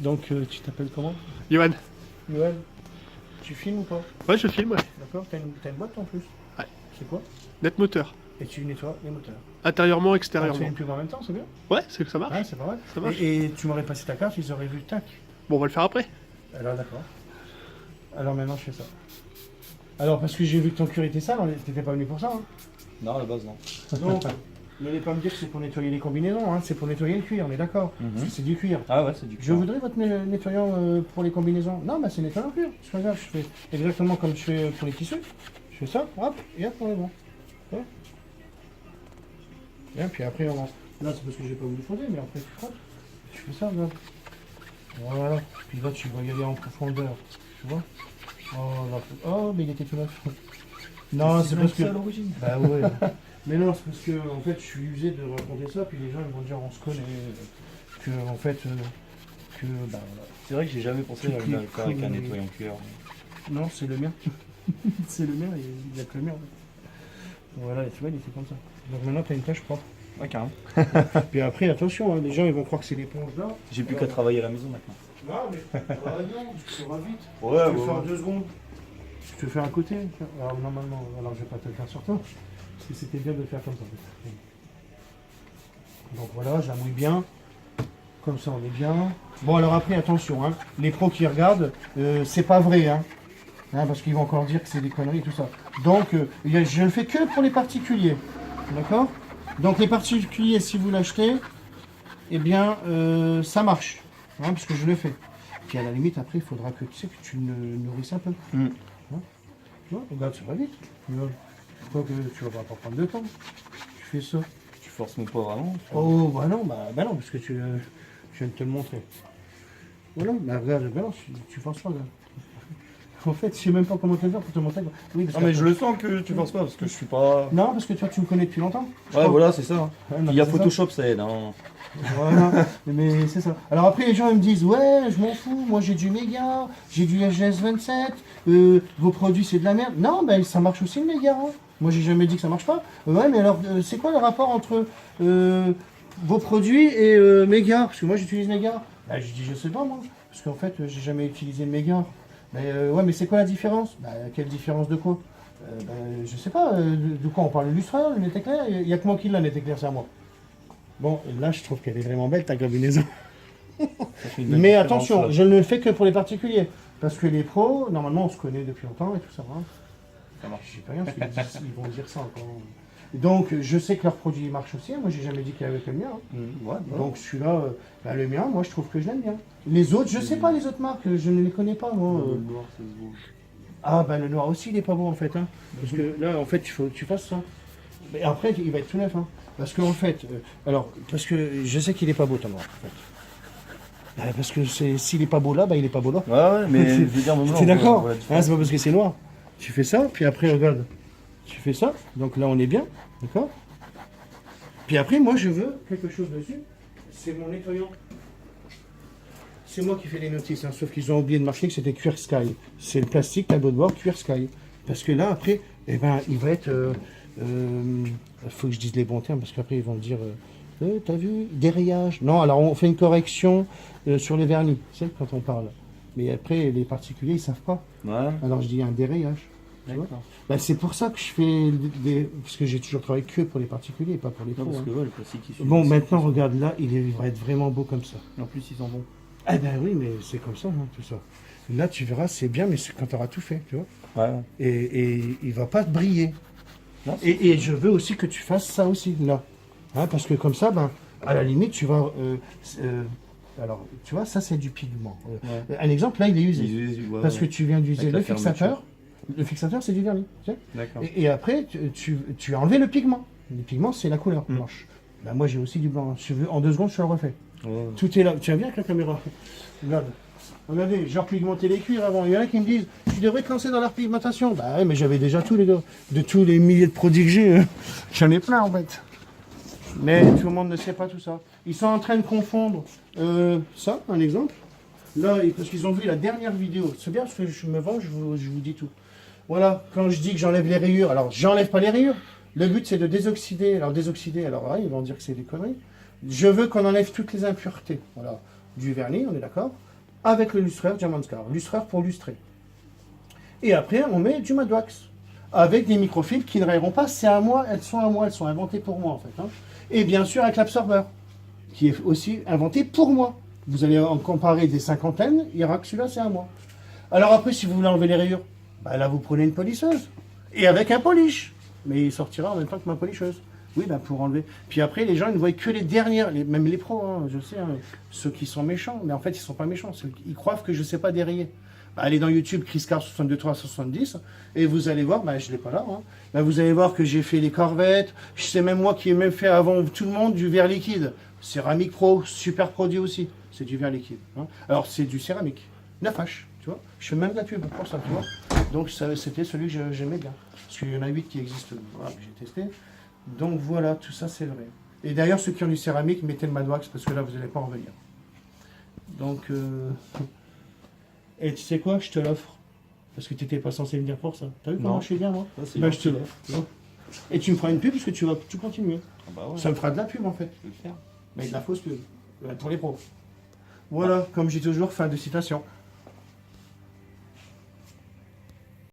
Donc tu t'appelles comment? Johan. Yoann. Tu filmes ou pas? Ouais, je filme, ouais. D'accord, t'as une boîte en plus? Ouais. C'est quoi? Net moteur. Et tu nettoies les moteurs. Intérieurement, Ah, tu extérieurement. fais une pub en même temps, c'est bien? Ouais, ça marche. Ouais, c'est pas mal. Ça marche. Et tu m'aurais passé ta carte, ils auraient vu tac. Bon, on va le faire après. Alors d'accord. Alors maintenant je fais ça. Alors parce que j'ai vu que ton cuir était sale, t'étais pas venu pour ça, hein? Non, à la base, non. Donc, n'allez pas me dire que c'est pour nettoyer les combinaisons, hein, c'est pour nettoyer le cuir, on est d'accord. Parce que c'est du cuir. Ah ouais, c'est du cuir. Je voudrais votre nettoyant pour les combinaisons. Non, bah c'est nettoyant cuir. C'est pas grave, je fais exactement comme je fais pour les tissus. Je fais ça, hop, et hop, on est bon. Ouais. Bien, puis après, on... là c'est parce que j'ai pas voulu fonder, mais après tu frottes. Tu fais ça, là. Voilà. Puis là, tu vas y aller en profondeur. Tu vois? Oh, là. Oh, mais il était tout neuf. Non, c'est parce que... à l'origine. Bah ouais. Mais non, c'est parce que en fait, je suis usé de raconter ça, puis les gens ils vont dire on se connaît, que en fait, que bah voilà. C'est vrai que j'ai jamais pensé à Toutes le les faire avec un conneries. nettoyant cuir. Non, c'est le mien. C'est le mien, il a que le mien. En fait. Voilà, tu vois, il était comme ça. Donc maintenant, t'as une tâche propre. Ouais, carrément. Puis après, attention, hein, les gens ils vont croire que c'est l'éponge là. J'ai plus qu'à travailler à la maison maintenant. Non, mais non, tu feras vite. Ouais, Tu peux faire 2 secondes. Tu peux faire à côté. Alors normalement, alors je vais pas te le faire sur toi. Parce que c'était bien de le faire comme ça. En fait. Donc voilà, je la mouille bien. Comme ça, on est bien. Bon, alors après, attention, hein, les pros qui regardent, c'est pas vrai, hein, parce qu'ils vont encore dire que c'est des conneries et tout ça. Donc, je le fais que pour les particuliers, d'accord? Donc, les particuliers, si vous l'achetez, eh bien, ça marche, hein, parce que je le fais. Puis à la limite, après, il faudra que tu sais que tu le nourrisses un peu. Hein? Tu vois, regarde, ça va vite. Je crois que tu vas pas prendre de temps. Tu fais ça. Tu forces mon pas vraiment. Oh, bah non, non, parce que je viens de te le montrer. Voilà, bah regarde, bah non, tu forces pas, là. En fait, je sais même pas comment te le faire pour te montrer. Oui, parce Non, mais que- je le sens que tu forces pas parce que je suis pas. Non, parce que toi, tu me connais depuis longtemps. Ouais, voilà, c'est ça. Ouais, non, Il y a c'est ça. Photoshop, ça aide. Hein. Voilà, mais c'est ça. Alors après, les gens ils me disent, ouais, je m'en fous, moi j'ai du Mégare, j'ai du SGS27, vos produits c'est de la merde. Non, ben ça marche aussi le Mégare. Hein. Moi j'ai jamais dit que ça marche pas. Ouais, mais alors c'est quoi le rapport entre vos produits et Mégare? Parce que moi j'utilise Mégare. Ben, je dis, je sais pas moi, parce qu'en fait j'ai jamais utilisé le Mégare. Mais ouais, mais c'est quoi la différence? Ben, quelle différence de quoi? Ben, je sais pas, de quoi on parle? Le lustreur, le net éclair? Il y a que moi qui l'a, net éclair, c'est à moi. Bon, et là, je trouve qu'elle est vraiment belle, ta combinaison. Ça fait une belle Mais différence, attention, là. je ne le fais que pour les particuliers. Parce que les pros, normalement, on se connaît depuis longtemps et tout ça. Hein. Ça marche. Je sais pas rien, parce qu'ils vont dire ça encore. Donc, je sais que leurs produits marchent aussi. Hein. Moi, j'ai jamais dit qu'il y avait que le mien. Hein. Ouais, Donc, celui-là, bah, le mien, moi, je trouve que je l'aime bien. Les autres, je sais pas les autres marques, je ne les connais pas, moi. Le noir, ça se voit. Ah, bah, le noir aussi, il est pas beau, en fait. Hein. Parce que là, en fait, il faut que tu fasses ça. Mais après, il va être tout neuf. Hein. Parce qu'en fait, alors, parce que je sais qu'il est pas beau ton noir, en fait. Parce que s'il est pas beau là, bah il est pas beau là. Ouais, ouais, mais je veux dire, T'es d'accord? C'est pas parce que c'est noir. Tu fais ça, puis après, regarde. Tu fais ça, donc là on est bien, d'accord? Puis après, moi je veux quelque chose dessus. C'est mon nettoyant. C'est moi qui fais les notices, hein, sauf qu'ils ont oublié de marquer que c'était Cuir Sky. C'est le plastique, tableau de bord, Cuir Sky. Parce que là, après, eh ben, il va être... faut que je dise les bons termes, parce qu'après, ils vont me dire... t'as vu, déraillage. Non, alors on fait une correction sur les vernis, tu sais, quand on parle. Mais après, les particuliers, ils savent pas. Ouais, Alors je dis un déraillage. Tu vois. d'accord. Ben, c'est pour ça que je fais des... Parce que j'ai toujours travaillé que pour les particuliers, pas pour les Non, pros. parce que hein. ouais, le plastique il suit. Bon, maintenant, regarde, là, il va être vraiment beau comme ça. En plus, ils sont bons. Eh ben oui, mais c'est comme ça, hein, tout ça. Là, tu verras, c'est bien, mais c'est quand tu auras tout fait, tu vois. Ouais. Et il va pas te briller. Non, c'est- Et je veux aussi que tu fasses ça aussi, là. Hein, parce que comme ça, ben, à la limite, tu vas... alors, tu vois, ça, c'est du pigment. Un exemple, là, il est usé. Parce que tu viens d'user Avec la le fixateur. fermeture. Le fixateur, c'est du vernis. Tu sais. D'accord. Et après, tu as enlevé le pigment. Le pigment, c'est la couleur blanche. Ben, moi, j'ai aussi du blanc. Si je veux, en 2 secondes, je te le refais. Ouais. Tout est là. Tiens, viens avec la caméra. Regarde. Regardez, j'ai repigmenté les cuirs avant. Il y en a qui me disent, tu devrais te lancer dans la repigmentation. Bah ouais, mais j'avais déjà tous les gars. De tous les milliers de produits que j'ai, j'en ai plein en fait. Mais tout le monde ne sait pas tout ça. Ils sont en train de confondre ça, un exemple. Là, parce qu'ils ont vu la dernière vidéo. C'est bien parce que je me vends, je vous dis tout. Voilà, quand je dis que j'enlève les rayures, alors j'enlève pas les rayures. Le but c'est de désoxyder. Alors désoxyder, alors ouais, ils vont dire que c'est des conneries. Je veux qu'on enlève toutes les impuretés. Voilà, du vernis, on est d'accord. avec le lustreur Diamandscar. Lustreur pour lustrer. Et après, on met du Madwax. Avec des microfibres qui ne rayeront pas. C'est à moi, elles sont à moi, elles sont inventées pour moi en fait. Hein. Et bien sûr avec l'absorbeur, qui est aussi inventé pour moi. Vous allez en comparer des cinquantaines, il y aura que celui-là, c'est à moi. Alors après, si vous voulez enlever les rayures, bah là vous prenez une polisseuse. Et avec un polish. Mais il sortira en même temps que ma polisseuse. Oui, bah pour enlever. Puis après, les gens ils ne voient que les dernières, même les pros, hein, je sais, hein, ceux qui sont méchants. Mais en fait, ils ne sont pas méchants. Ils croient que je ne sais pas dérayer. Bah, allez dans YouTube, Chris-Car 62370, et vous allez voir, bah, je ne l'ai pas là, hein. Bah, vous allez voir que j'ai fait les corvettes, je sais même moi qui ai même fait avant tout le monde du verre liquide. Céramique Pro, super produit aussi, c'est du verre liquide. Hein. Alors c'est du céramique, 9H, tu vois, je fais même de la pub pour ça, tu vois. Donc c'était celui que j'aimais bien, parce qu'il y en a 8 qui existent, voilà, j'ai testé. Donc voilà, tout ça c'est vrai. Et d'ailleurs, ceux qui ont du céramique, mettez le Madwax, parce que là, vous n'allez pas en revenir. Donc... Et tu sais quoi, je te l'offre. Parce que tu n'étais pas censé venir pour ça. T'as vu comment je suis bien, moi? Bah, je te l'offre. Et tu me feras une pub parce que tu vas tout continuer. Ah bah ouais, Ça me fera de la pub en fait. je vais le faire. Mais de la fausse pub. Pour les pros. Voilà, comme j'ai toujours, fin de citation.